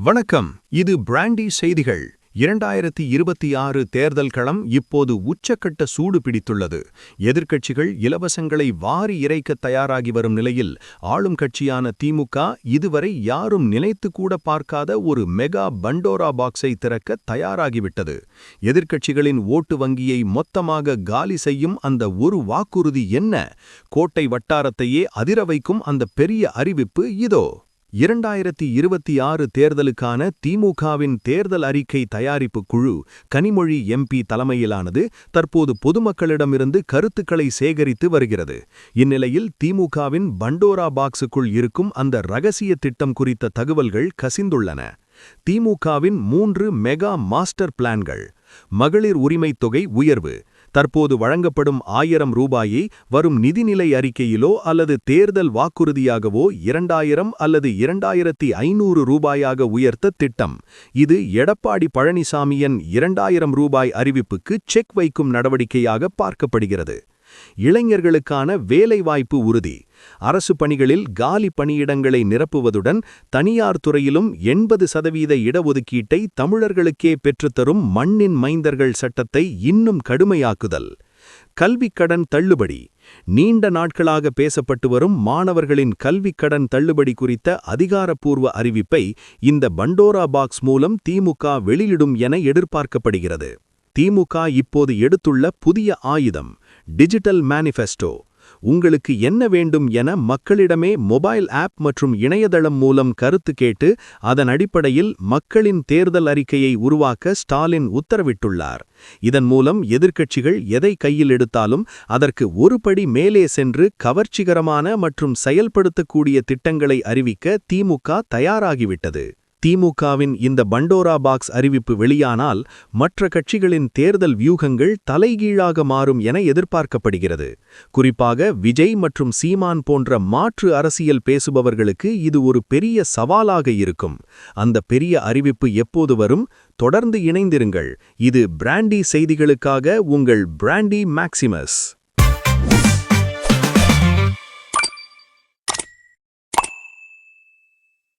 வணக்கம். இது பிராண்டி செய்திகள். 2026 தேர்தல் களம் இப்போது உச்சக்கட்ட சூடு பிடித்துள்ளது. எதிர்க்கட்சிகள் இலவசங்களை வாரி இறைக்க தயாராகி வரும் நிலையில் ஆளும் கட்சியான திமுக இதுவரை யாரும் நினைத்து கூட பார்க்காத ஒரு மெகா பண்டோரா பாக்ஸை திறக்க தயாராகிவிட்டது. எதிர்க்கட்சிகளின் ஓட்டு வங்கியை மொத்தமாக காலி செய்யும் அந்த ஒரு வாக்குறுதி என்ன? கோட்டை வட்டாரத்தையே அதிர வைக்கும் அந்த பெரிய அறிவிப்பு இதோ. 2026 தேர்தலுக்கான திமுகவின் தேர்தல் அறிக்கை தயாரிப்பு குழு கனிமொழி எம்பி தலைமையிலானது தற்போது பொதுமக்களிடமிருந்து கருத்துக்களை சேகரித்து வருகிறது. இந்நிலையில் திமுகவின் பண்டோரா பாக்ஸுக்குள் இருக்கும் அந்த ரகசிய திட்டம் குறித்த தகவல்கள் கசிந்துள்ளன. திமுகவின் 3 மெகா மாஸ்டர் பிளான்கள். மகளிர் உரிமைத் தொகை உயர்வு. தற்போது வழங்கப்படும் 1000 ரூபாயை வரும் நிதிநிலை அறிக்கையிலோ அல்லது தேர்தல் வாக்குறுதியாகவோ 2000 அல்லது 2500 ரூபாயாக உயர்த்த திட்டம். இது எடப்பாடி பழனிசாமியின் 2000 ரூபாய் அறிவிப்புக்கு செக் வைக்கும் நடவடிக்கையாக பார்க்கப்படுகிறது. இளைஞர்களுக்கான வேலைவாய்ப்பு உறுதி. அரசு பணிகளில் காலி பணியிடங்களை நிரப்புவதுடன் தனியார் துறையிலும் 80% இடஒதுக்கீட்டை தமிழர்களுக்கே பெற்றுத்தரும் மண்ணின் மைந்தர்கள் சட்டத்தை இன்னும் கடுமையாக்குதல். கல்விக்கடன் தள்ளுபடி. நீண்ட நாட்களாக பேசப்பட்டு வரும் மாணவர்களின் கல்விக்கடன் தள்ளுபடி குறித்த அதிகாரப்பூர்வ அறிவிப்பை இந்த பண்டோரா பாக்ஸ் மூலம் திமுக வெளியிடும் என எதிர்பார்க்கப்படுகிறது. திமுக இப்போது எடுத்துள்ள புதிய ஆயுதம் டிஜிட்டல் மேனிஃபெஸ்டோ. உங்களுக்கு என்ன வேண்டும் என மக்களிடமே மொபைல் ஆப் மற்றும் இணையதளம் மூலம் கருத்து கேட்டு அதன் அடிப்படையில் மக்களின் தேர்தல் அறிக்கையை உருவாக்க ஸ்டாலின் உத்தரவிட்டுள்ளார். இதன் மூலம் எதிர்க்கட்சிகள் எதை கையில் எடுத்தாலும் அதற்கு ஒரு படி மேலே சென்று கவர்ச்சிகரமான மற்றும் செயல்படுத்தக்கூடிய திட்டங்களை அறிவிக்க திமுக தயாராகிவிட்டது. திமுகவின் இந்த பண்டோரா பாக்ஸ் அறிவிப்பு வெளியானால் மற்ற கட்சிகளின் தேர்தல் வியூகங்கள் தலைகீழாக மாறும் என எதிர்பார்க்கப்படுகிறது. குறிப்பாக விஜய் மற்றும் சீமான் போன்ற மாற்று அரசியல் பேசுபவர்களுக்கு இது ஒரு பெரிய சவாலாக இருக்கும். அந்த பெரிய அறிவிப்பு எப்போது வரும்? தொடர்ந்து இணைந்திருங்கள். இது பிராண்டி செய்திகளுக்காக உங்கள் பிராண்டி மேக்சிமஸ்.